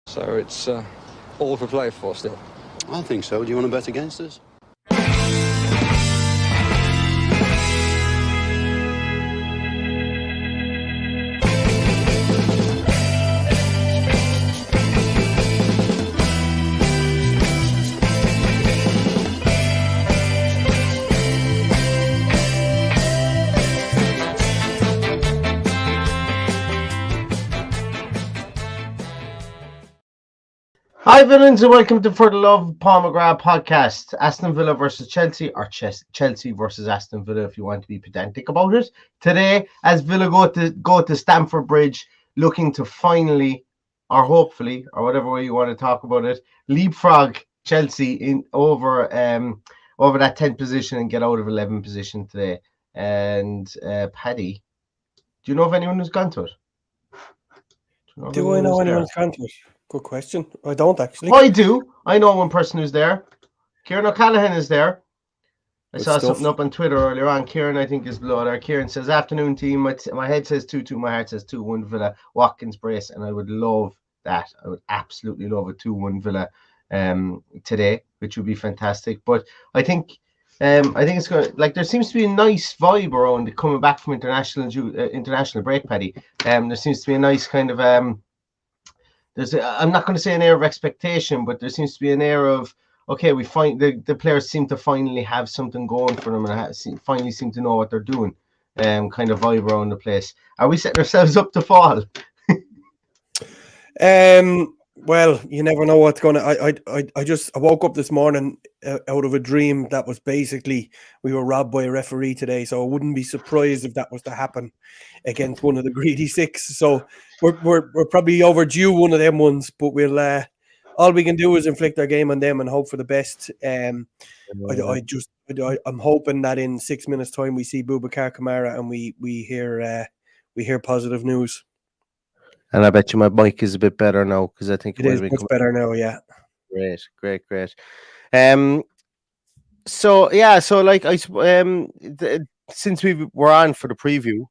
So it's all to play for still. I think so. Do you want to bet against us? Hi, villains, and welcome to For the Love of Paul McGrath podcast. Aston Villa versus Chelsea, or Chelsea versus Aston Villa, if you want to be pedantic about it. Today, as Villa go to Stamford Bridge, looking to finally, or hopefully, or whatever way you want to talk about it, leapfrog Chelsea in over that 10th position and get out of 11th position today. And Paddy, do you know of anyone who's gone to it? Do I know anyone's gone to it? Good question. I don't actually. I do. I know one person who's there. Kieran O'Callaghan is there. I saw something up on Twitter earlier on. Kieran, I think, is below there. Kieran says, "Afternoon team. My head says 2-2. My heart says 2-1 Villa. Watkins brace." And I would love that. I would absolutely love a 2-1 Villa today, which would be fantastic. But I think it's going like there seems to be a nice vibe around coming back from international break, Paddy. There seems to be a nice kind of I'm not going to say an air of expectation, but there seems to be an air of, okay, we find the players seem to finally have something going for them and finally seem to know what they're doing. Kind of vibe around the place. Are we setting ourselves up to fall? Well, you never know what's going to. I woke up this morning out of a dream that was basically we were robbed by a referee today, so I wouldn't be surprised if that was to happen against one of the greedy six. So we're probably overdue one of them ones, but we'll all we can do is inflict our game on them and hope for the best. I'm hoping that in 6 minutes' time we see Boubacar Kamara and we hear positive news. And I bet you my mic is a bit better now because I think it is much better now. Yeah, great. So like since we were on for the preview,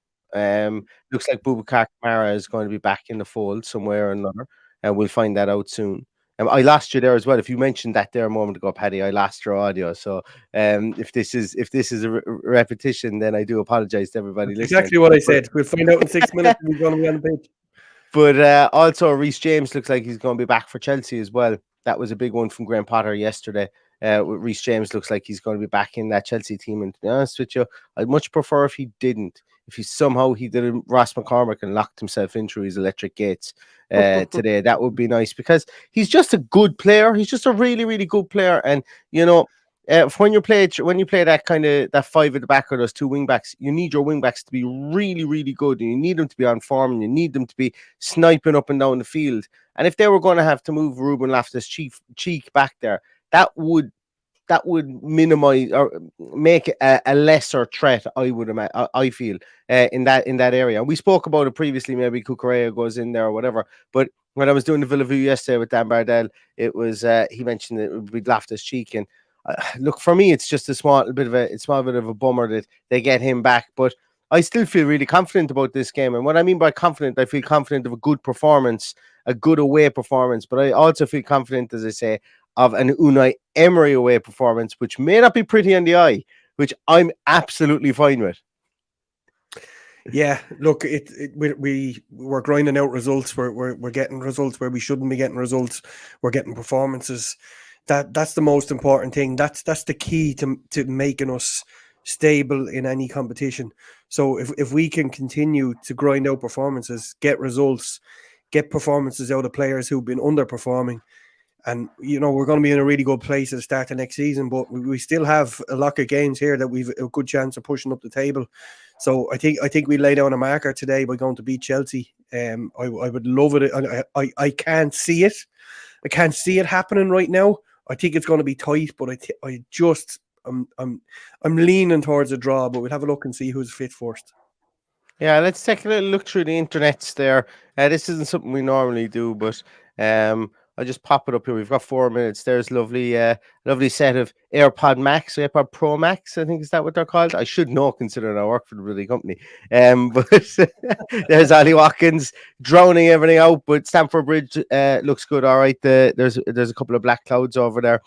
looks like Boubacar Kamara is going to be back in the fold somewhere or another, and we'll find that out soon. I lost you there as well. If you mentioned that there a moment ago, Paddy, I lost your audio. So if this is a repetition, then I do apologize to everybody listening. Exactly what I said. We'll find out in 6 minutes if he's going to be on the pitch. But also, Reece James looks like he's going to be back for Chelsea as well. That was a big one from Graham Potter yesterday. Reece James looks like he's going to be back in that Chelsea team. And to be honest with you, I'd much prefer if he didn't. If he did a Ross McCormick and locked himself in through his electric gates today, that would be nice because he's just a good player. He's just a really, really good player. And, you know, when you play that kind of that five at the back or those two wing backs, you need your wing backs to be really, really good, and you need them to be on form, and you need them to be sniping up and down the field. And if they were going to have to move Ruben Loftus-Cheek back there, that would minimize or make a lesser threat. I feel in that area. We spoke about it previously. Maybe Cucurella goes in there or whatever, but when I was doing the Villa View yesterday with Dan Bardell, it was he mentioned it would be Loftus-Cheek and. Look, for me, it's just a small bit of a bummer that they get him back. But I still feel really confident about this game. And what I mean by confident, I feel confident of a good performance, a good away performance. But I also feel confident, as I say, of an Unai Emery away performance, which may not be pretty on the eye, which I'm absolutely fine with. Yeah, look, we're grinding out results. We're getting results where we shouldn't be getting results. We're getting performances. That's the most important thing. That's the key to making us stable in any competition. So if we can continue to grind out performances, get results, get performances out of players who've been underperforming, and you know we're going to be in a really good place at the start of next season. But we still have a lot of games here that we've a good chance of pushing up the table. So I think we lay down a marker today by going to beat Chelsea. I would love it. I can't see it. I can't see it happening right now. I think it's going to be tight, but I'm leaning towards a draw, but we'll have a look and see who's fit first. Yeah, let's take a little look through the internets there. This isn't something we normally do, but I'll just pop it up here. We've got 4 minutes. There's lovely set of AirPod Max, AirPod Pro Max, I think is that what they're called? I should know considering I work for the bloody company. But there's Ollie Watkins drowning everything out, but Stamford Bridge looks good. All right, there's a couple of black clouds over there.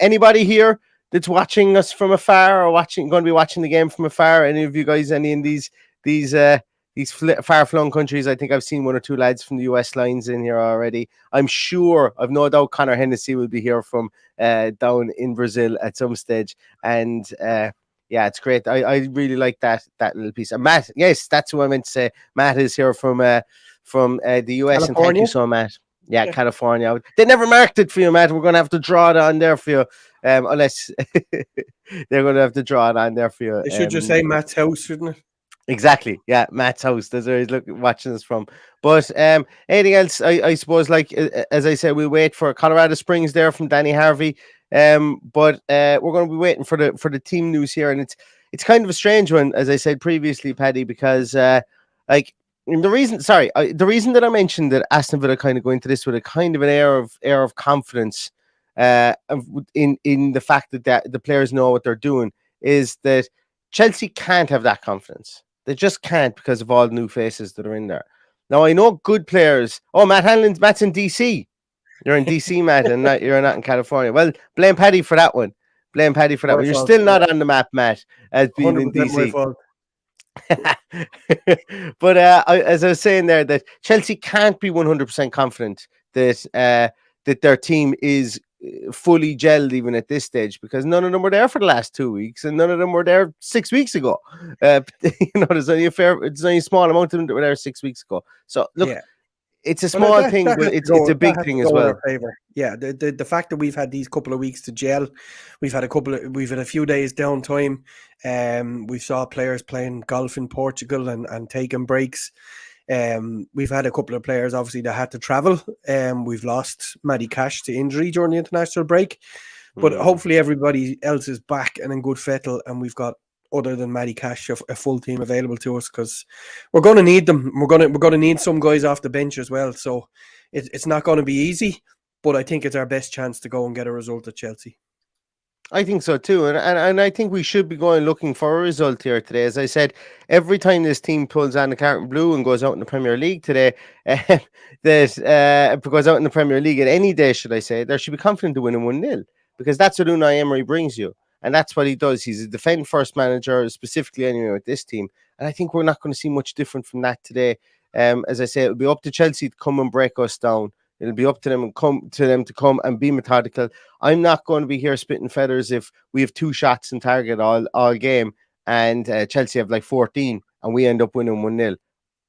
Anybody here that's watching us from afar or going to be watching the game from afar? Any of you guys, any in these far-flung countries? I think I've seen 1 or 2 lads from the US lines in here already. I'm sure, I've no doubt Conor Hennessy will be here from down in Brazil at some stage. And yeah, it's great. I really like that little piece. And Matt, yes, that's what I meant to say. Matt is here from the US, and thank you so much. Yeah, California. They never marked it for you, Matt. We're going to have to draw it on there for you. Unless they're going to have to draw it on there for you. They should just say Matt's house, shouldn't it? Exactly. Yeah, Matt's house. That's where he's watching us from. But anything else? I suppose, like as I said, we'll wait for Colorado Springs there from Danny Harvey. But we're going to be waiting for the team news here, and it's kind of a strange one, as I said previously, Paddy, because like. The reason that I mentioned that Aston Villa kind of go into this with a kind of an air of confidence, in the fact that the players know what they're doing, is that Chelsea can't have that confidence. They just can't, because of all the new faces that are in there. Now I know good players. Oh, Matt's in DC. You're in DC, Matt, and you're not in California. Well, blame Paddy for that one. Blame Paddy for that one. You're still not on the map, Matt, as being in DC. But as I was saying there, that Chelsea can't be 100% confident that their team is fully gelled even at this stage, because none of them were there for the last 2 weeks, and none of them were there 6 weeks ago. There's only a small amount of them that were there 6 weeks ago. So look, it's a small thing, but it's a big thing as well. Yeah, the fact that we've had these couple of weeks to gel, we've had a few days downtime. We saw players playing golf in Portugal and taking breaks. We've had a couple of players obviously that had to travel. We've lost Matty Cash to injury during the international break, but hopefully everybody else is back and in good fettle, and we've got, other than Matty Cash, a full team available to us, because we're going to need them. We're going to need some guys off the bench as well. So it's not going to be easy, but I think it's our best chance to go and get a result at Chelsea. I think so too, and I think we should be going looking for a result here today. As I said, every time this team pulls on the carton blue and goes out in the Premier League today, goes out in the Premier League at any day, should I say, there should be confident to winning 1-0, because that's what Unai Emery brings you. And that's what he does. He's a defend-first manager, specifically anyway with this team. And I think we're not going to see much different from that today. As I say, it'll be up to Chelsea to come and break us down. It'll be up to them to come and be methodical. I'm not going to be here spitting feathers if we have 2 shots in target all game, and Chelsea have like 14 and we end up winning 1-0.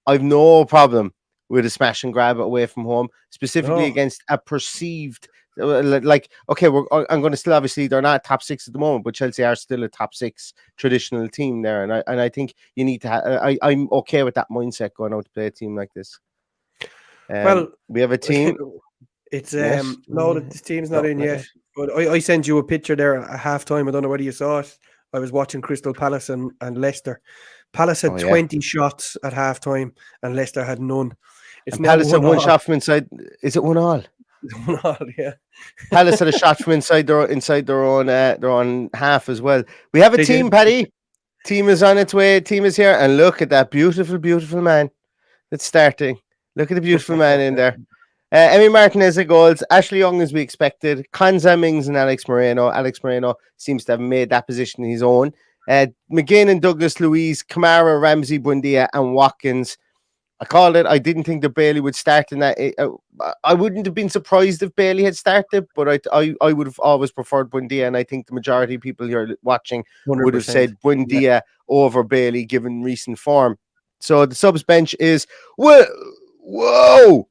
I've no problem with a smash and grab away from home, specifically against a perceived... okay, I'm going to still, obviously they're not top 6 at the moment, but Chelsea are still a top 6 traditional team there, and I think you need to. I'm okay with that mindset going out to play a team like this. Well, we have a team. It's no, the team's not in yet. But I sent you a picture there at halftime. I don't know whether you saw it. I was watching Crystal Palace and Leicester. Palace had 20 shots at halftime, and Leicester had none. Palace had 1 shot from inside. Is it 1-1? Yeah. Palace had a shot from inside their own half as well. We have a team, Paddy. Team is on its way. Team is here, and look at that beautiful man that's starting. Look at the beautiful man in there. Emi Martinez at goals. Ashley Young, as we expected. Konza Mings and Alex Moreno. Alex Moreno seems to have made that position his own. McGinn and Douglas Luiz, Kamara, Ramsey, Buendia, and Watkins. I called it. I didn't think that Bailey would start in that. I wouldn't have been surprised if Bailey had started, but I would have always preferred Buendia, and I think the majority of people here watching 100%. Would have said Buendia over Bailey, given recent form. So the subs bench is whoa.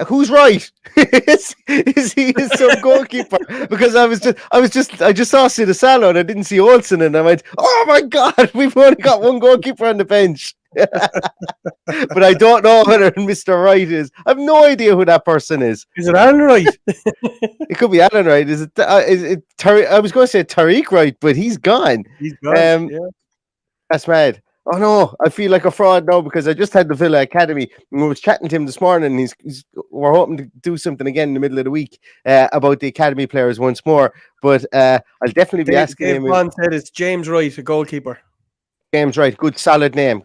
Who's right? is he some goalkeeper? Because I just saw Sidasalo and I didn't see Olsen, and I went, oh my God, we've only got 1 goalkeeper on the bench. But I don't know whether Mr. Wright is. I have no idea who that person is. Is it Alan Wright? It could be Alan Wright. Is it I was going to say Tariq Wright, but he's gone. He's gone. That's mad. Oh no, I feel like a fraud now because I just had the Villa Academy and we was chatting to him this morning. And we're hoping to do something again in the middle of the week about the Academy players once more. But I'll definitely be asking Dave him. Bond said it's James Wright, a goalkeeper. James Wright, good solid name,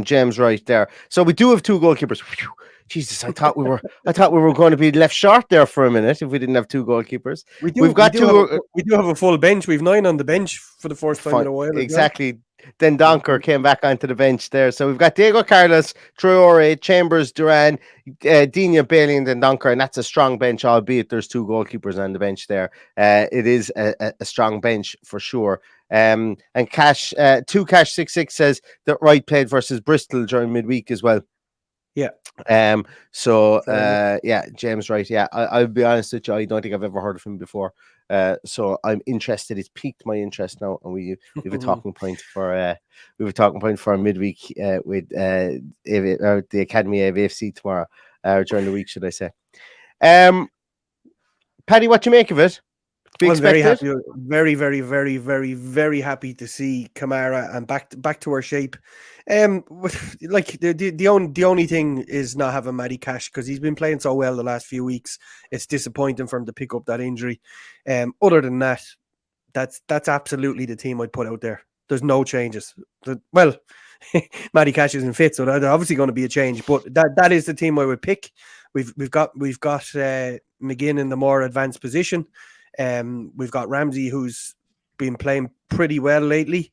James Wright there. So we do have two goalkeepers. Whew. Jesus, I thought we were going to be left short there for a minute if we didn't have two goalkeepers. We've got two. We do have a full bench. We've 9 on the bench for the first time in a while. Exactly. Then Donker came back onto the bench there. So we've got Diego Carlos, Traore, Chambers, Duran, Dina, Bailey, and then Donker. And that's a strong bench, albeit there's two goalkeepers on the bench there. It is a strong bench for sure. And Cash 2Cash66 says that Wright played versus Bristol during midweek as well. Yeah. James Wright. Yeah, I'll be honest with you. I don't think I've ever heard of him before. So I'm interested. It's piqued my interest now, and we have a talking point for a midweek with the Academy of AFC tomorrow during the week, should I say? Paddy, what do you make of it? I was very happy, very, very, very, very, very happy to see Kamara and back to her shape. Like the only thing is not having Matty Cash because he's been playing so well the last few weeks. It's disappointing for him to pick up that injury. Other than that, that's absolutely the team I'd put out there. There's no changes. Well, Matty Cash isn't fit, so that's obviously going to be a change. But that is the team I would pick. We've got McGinn in the more advanced position. We've got Ramsey, who's been playing pretty well lately.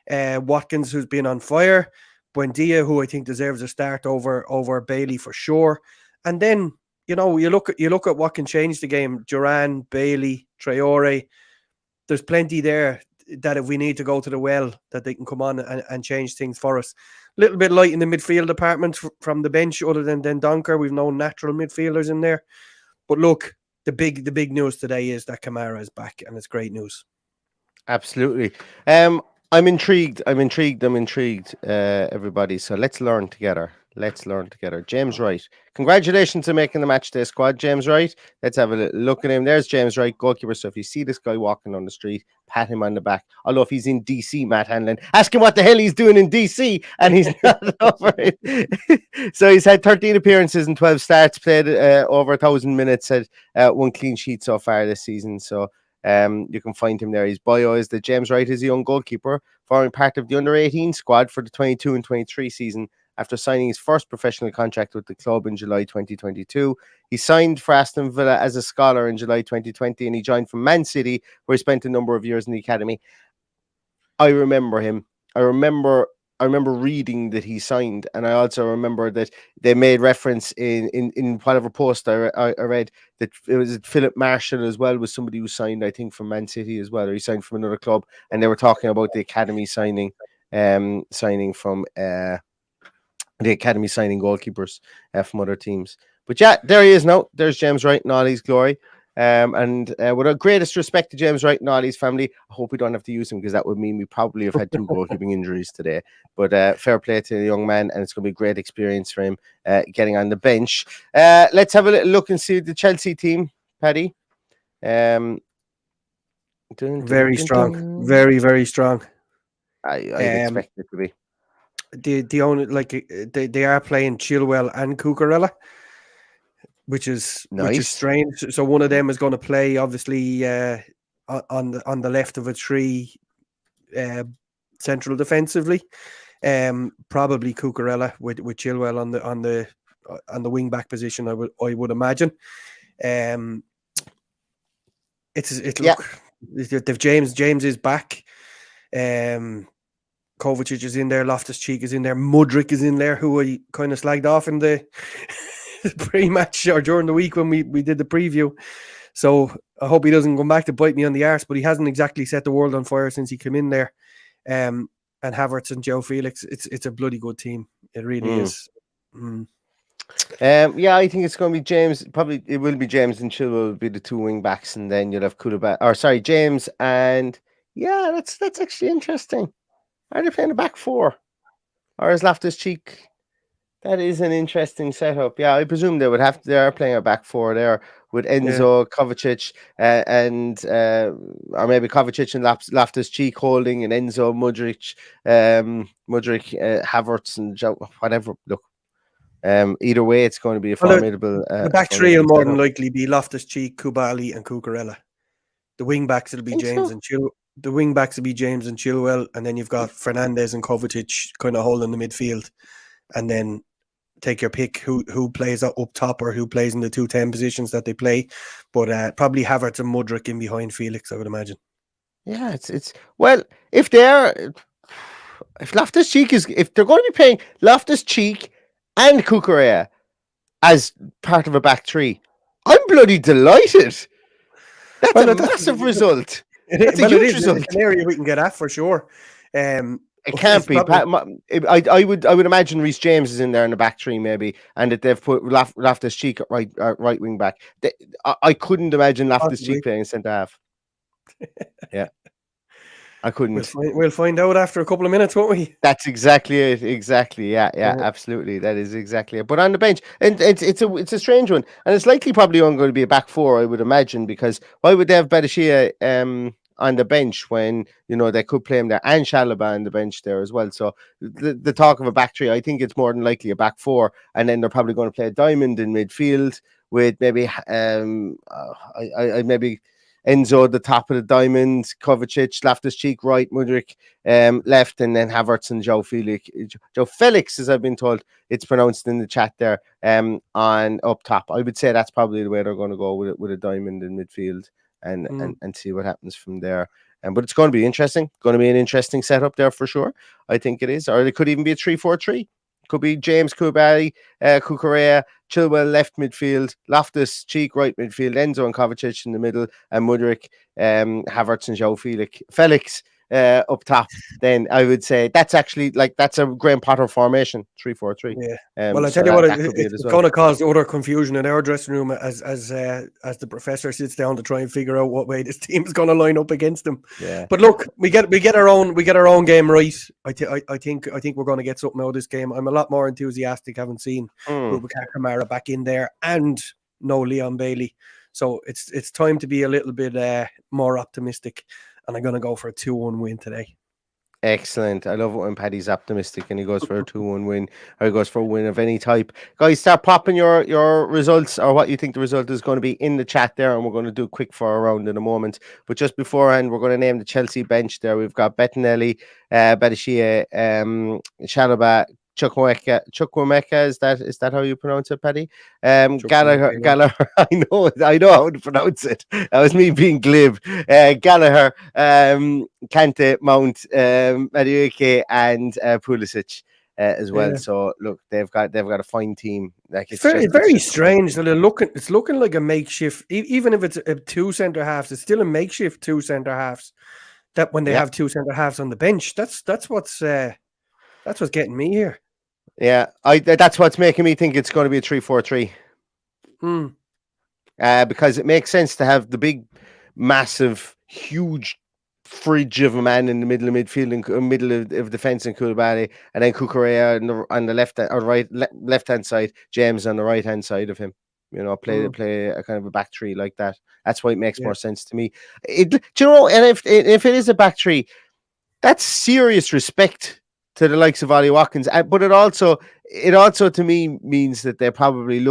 Watkins, who's been on fire. Buendia, who I think deserves a start over Bailey for sure. And then you look at what can change the game. Duran, Bailey, Traore. There's plenty there that if we need to go to the well, that they can come on and change things for us. A little bit light in the midfield department from the bench, other than Donker. We've no natural midfielders in there. But look, the big news today is that Kamara is back, and it's great news. Absolutely. I'm intrigued, everybody. So let's learn together. James Wright. Congratulations on making the match day squad, James Wright. Let's have a look at him. There's James Wright, goalkeeper. So if you see this guy walking on the street, pat him on the back. Although if he's in DC, Matt Hanlon, ask him what the hell he's doing in DC, and he's not over it. So he's had 13 appearances and 12 starts, played over 1,000 minutes, had 1 clean sheet so far this season. So you can find him there. His bio is that James Wright is a young goalkeeper forming part of the under-18 squad for the 22 and 23 season after signing his first professional contract with the club in July 2022. He signed for Aston Villa as a scholar in July 2020 and he joined from Man City, where he spent a number of years in the academy. I remember him. I remember reading that he signed, and I also remember that they made reference in whatever post I read that it was Philip Marshall as well was somebody who signed, I think, from Man City as well, or he signed from another club, and they were talking about the academy signing from the academy signing goalkeepers from other teams. But yeah, there he is now. There's James Wright in all his glory. And with our greatest respect to James Wright and all his family, I hope we don't have to use him because that would mean we probably have had 2 goalkeeping injuries today. But fair play to the young man, and it's going to be a great experience for him getting on the bench. Let's have a little look and see the Chelsea team, Paddy. Very strong, very, very strong. I expect it to be. The only they are playing Chilwell and Cucurella, which is strange. So one of them is going to play obviously on the left of a 3 central defensively. Probably Cucurella with Chilwell on the wing back position. I would imagine. If James is back. Kovacic is in there, Loftus-Cheek is in there, Mudryk is in there, who I kind of slagged off in the pre-match or during the week when we did the preview. So I hope he doesn't come back to bite me on the arse, but he hasn't exactly set the world on fire since he came in there. And Havertz and Joe Felix, it's a bloody good team. It really is. I think it's going to be James. Probably it will be James and Chilwell will be the 2 wing backs, and then you'll have James and that's actually interesting. Are they playing a back 4, or is Loftus-Cheek That is an interesting setup. Yeah, I presume they would have they are playing a back four there with Yeah. Enzo, Kovacic, and or maybe Kovacic and Loftus Cheek holding, and Enzo, Mudryk, Havertz, and whatever. Look, either way, it's going to be a Well, formidable, the back three will more than setup. likely be Loftus-Cheek, Kubali, and Cucurella. The wing backs will be Think James so? and Chil. The wing backs will be James and Chilwell, and then you've got Fernandez and Kovacic kind of holding the midfield, and then take your pick who plays up top or who plays in the 2-10 positions that they play. But probably Havertz and Mudryk in behind Felix, I would imagine. Yeah, it's well, if they're if Loftus Cheek is if they're going to be playing Loftus Cheek and Cucurella as part of a back three, I'm bloody delighted. That's Well, a that's massive result. That's a well, it huge is. result. It's an area we can get at for sure. It can't be. Probably, I would imagine Reece James is in there in the back three maybe, and that they've put Loftus Cheek at right wing back. I couldn't imagine Loftus possibly. Cheek playing centre half. Yeah, I couldn't. We'll find out after a couple of minutes, won't we? That's exactly it. Exactly. Yeah. Yeah. Absolutely. That is exactly it. But on the bench, and it's a strange one, and it's likely probably only going to be a back four, I would imagine, because why would they have Badashia on the bench when they could play him there and Shalaba on the bench there as well? So the talk of a back three, I think it's more than likely a back four, and then they're probably going to play a diamond in midfield with maybe I maybe Enzo at the top of the diamond, Kovacic, Loftus Cheek right, Mudryk left, and then Havertz and Joe Felix, as I've been told it's pronounced in the chat there, on up top. I would say that's probably the way they're going to go with a diamond in midfield and see what happens from there. But it's going to be interesting. Going to be an interesting setup there for sure. I think it is. Or it could even be a 3-4-3. Could be James Kubali, Cucurella, Chilwell left midfield, Loftus Cheek right midfield, Enzo and Kovacic in the middle, and Mudryk, Havertz and Joe Felix up top. Then I would say that's actually that's a Graham Potter formation, 3-4-3. Yeah. Well, I so tell you what, that could be it it's as well. going to cause utter confusion in our dressing room as the professor sits down to try and figure out what way this team is going to line up against them. Yeah. But look, we get our own game right. I think we're going to get something out of this game. I'm a lot more enthusiastic having seen Boubacar Kamara back in there and no Leon Bailey. So it's time to be a little bit more optimistic, and I'm going to go for a 2-1 win today. Excellent. I love it when Paddy's optimistic and he goes for a 2-1 win, or he goes for a win of any type. Guys, start popping your results or what you think the result is going to be in the chat there, and we're going to do a quick fire round in a moment. But just beforehand, we're going to name the Chelsea bench there. We've got Bettinelli, Badashia, Shalaba, Chukwuemeka, is that how you pronounce it, Paddy? Gallagher, I know how to pronounce it. That was me being glib. Gallagher, Kante, Mount, Madueke, and Pulisic as well. Yeah. So look, they've got a fine team. It's very strange that it's looking like a makeshift. Even if it's a two centre halves, it's still a makeshift two centre halves. That when they have two centre halves on the bench, that's what's getting me here. Yeah, that's what's making me think it's going to be a 3-4-3. Because it makes sense to have the big, massive, huge fridge of a man in the middle of midfield and middle of defence in Koulibaly, and then Cucurella on the left or left hand side, James on the right hand side of him. Play a kind of a back three like that. That's why it makes more sense to me. Do you know? And if it is a back three, that's serious respect to the likes of Ollie Watkins, but it also to me means that they probably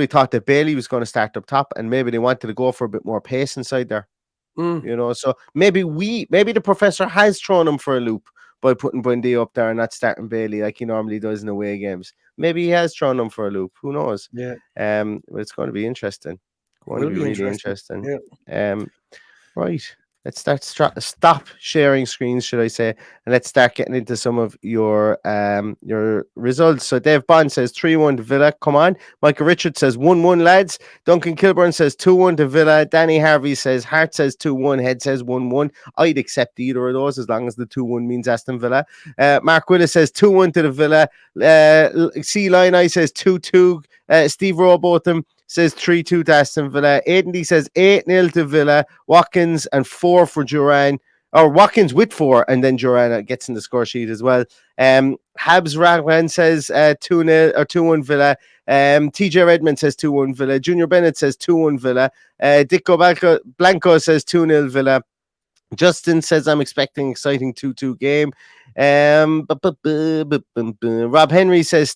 thought that Bailey was going to start up top, and maybe they wanted to go for a bit more pace inside there. So maybe the professor has thrown him for a loop by putting Bundy up there and not starting Bailey like he normally does in away games. Maybe he has thrown him for a loop. Who knows? Yeah. But it's going to be interesting. Going to be really interesting. Yeah. Right. Let's stop sharing screens, should I say, and let's start getting into some of your results. So Dave Bond says 3-1 to Villa. Come on. Michael Richards says 1-1, lads. Duncan Kilburn says 2-1 to Villa. Danny Harvey says Hart says 2-1. Head says 1-1. I'd accept either of those as long as the 2-1 means Aston Villa. Mark Willis says 2-1 to the Villa. C. Line says 2-2. Steve Robotham says 3-2 to Aston Villa. Aidan D says 8-0 to Villa. Watkins and 4 for Duran. or Watkins with 4, and then Duran gets in the score sheet as well. Habs Ragwan says 2-0 or 2-1 Villa. TJ Redmond says 2-1 Villa. Junior Bennett says 2-1 Villa. Dicko Blanco says 2-0 Villa. Justin says I'm expecting exciting 2-2 game. Rob Henry says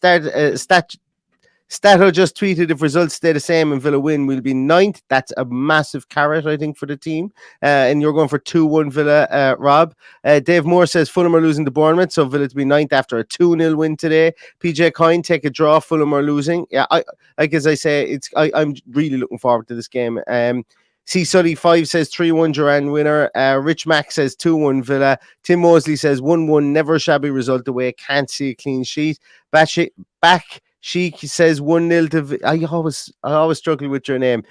Stato just tweeted if results stay the same and Villa win, we'll be 9th. That's a massive carrot, I think, for the team. And you're going for 2-1 Villa, Rob. Dave Moore says Fulham are losing to Bournemouth, so Villa to be 9th after a 2-0 win today. PJ Coyne, take a draw. Fulham are losing. Yeah, as I say, I'm really looking forward to this game. C Sully 5 says 3-1 Duran winner. Rich Mack says 2-1 Villa. Tim Mosley says 1-1, never a shabby result away. Can't see a clean sheet. Back Sheik says 1-0 to. I always struggle with your name.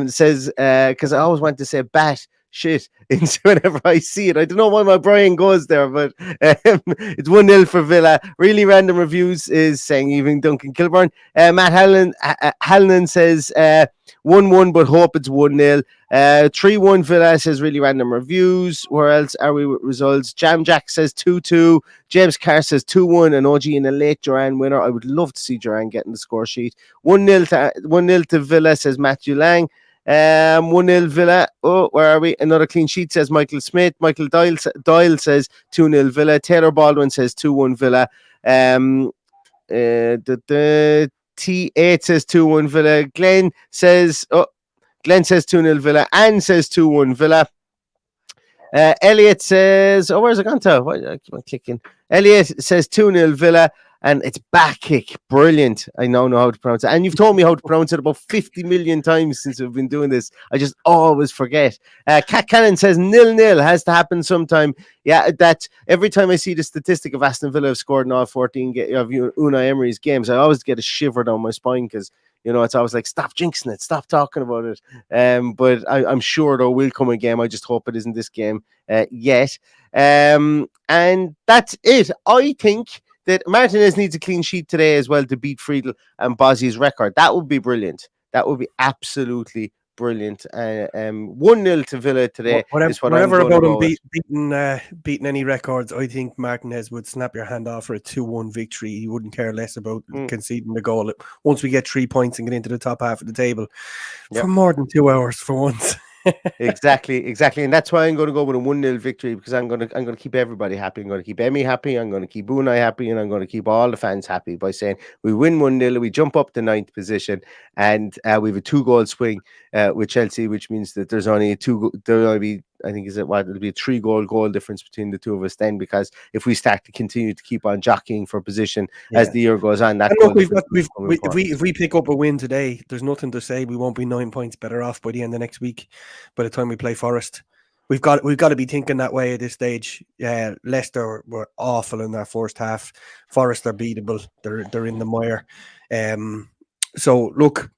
Says because I always want to say bat shit whenever I see it. I don't know why my brain goes there, but it's 1-0 for Villa. Really Random Reviews is saying even Duncan Kilburn. Matt Hallinan says 1-1, but hope it's 1-0. 3-1 Villa says Really Random Reviews. Where else are we with results? Jam Jack says 2-2. James Carr says 2-1. And OG in a late Duran winner. I would love to see Duran getting the score sheet. 1-0 to Villa, says Matthew Lang. 1-0 Villa. Oh, where are we? Another clean sheet, says Michael Smith. Michael Doyle says 2-0 Villa. Taylor Baldwin says 2-1 Villa. T8 says 2-1 Villa. Glenn says 2-0 Villa. Anne says 2-1 Villa. Elliot says, where's it gone to? Why I keep on clicking? Elliot says 2-0 Villa, and it's back kick. Brilliant. I now know how to pronounce it. And you've told me how to pronounce it about 50 million times since we've been doing this. I just always forget. Cat Cannon says 0-0 has to happen sometime. Yeah, that every time I see the statistic of Aston Villa have scored in all 14 of Unai Emery's games, I always get a shiver down my spine because it's always like, stop jinxing it, stop talking about it. But I'm sure there will come a game. I just hope it isn't this game yet. And that's it. I think that Martinez needs a clean sheet today as well to beat Friedel and Bozzi's record. That would be brilliant. That would be absolutely brilliant. 1-0 to Villa today. Whatever about him beating any records, I think Martinez would snap your hand off for a 2-1 victory. He wouldn't care less about conceding the goal. Once we get 3 points and get into the top half of the table for more than 2 hours for once. Exactly, and that's why I'm going to go with a 1-0 victory, because I'm going to keep everybody happy. I'm going to keep Emmy happy. I'm going to keep Unai happy, and I'm going to keep all the fans happy by saying we win 1-0, we jump up to 9th position, and we have a 2-goal swing with Chelsea, which means that there'll only be, I think, it'll be a 3-goal difference between the two of us then, because if we start to continue to keep on jockeying for position as the year goes on, if we pick up a win today, there's nothing to say we won't be 9 points better off by the end of next week. By the time we play Forest, we've got to be thinking that way at this stage. Leicester were awful in their first half. Forest are beatable. They're in the mire. So look,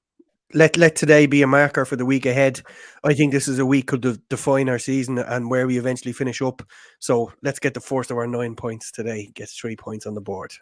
let today be a marker for the week ahead. I think this is a week could define our season and where we eventually finish up. So let's get the first of our 9 points today. Get 3 points on the board.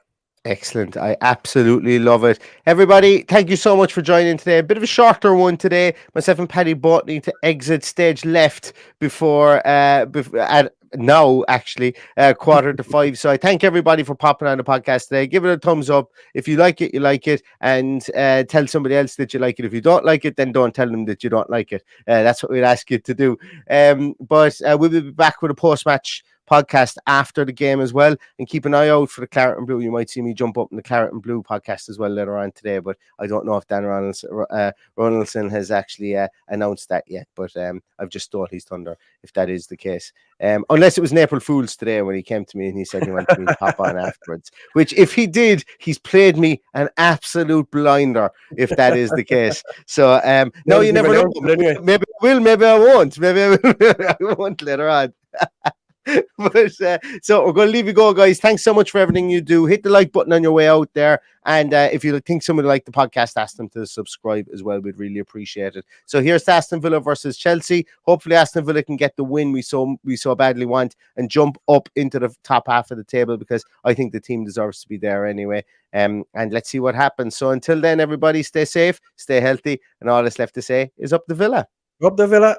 Excellent. I absolutely love it. Everybody, thank you so much for joining today. A bit of a shorter one today. Myself and Paddy both need to exit stage left before 4:45. So I thank everybody for popping on the podcast today. Give it a thumbs up. If you like it, you like it. And tell somebody else that you like it. If you don't like it, then don't tell them that you don't like it. That's what we'd ask you to do. But we'll be back with a post-match podcast after the game as well, and keep an eye out for the Claret and Blue. You might see me jump up in the Claret and Blue podcast as well later on today, but I don't know if Dan Ronaldson has actually announced that yet, but I've just stole his thunder if that is the case, unless it was an April Fool's today when he came to me and he said he wanted me to pop on afterwards, which if he did, he's played me an absolute blinder if that is the case. So no, you never know. Maybe I will, maybe I won't, I won't later on. But so we're going to leave you go, guys. Thanks so much for everything you do. Hit the like button on your way out there, and if you think somebody like the podcast, ask them to subscribe as well. We'd really appreciate it. So here's Aston Villa versus Chelsea. Hopefully Aston Villa can get the win we so badly want and jump up into the top half of the table, because I think the team deserves to be there anyway. And let's see what happens. So until then, everybody, stay safe, stay healthy, and all that's left to say is up the Villa. Up the Villa.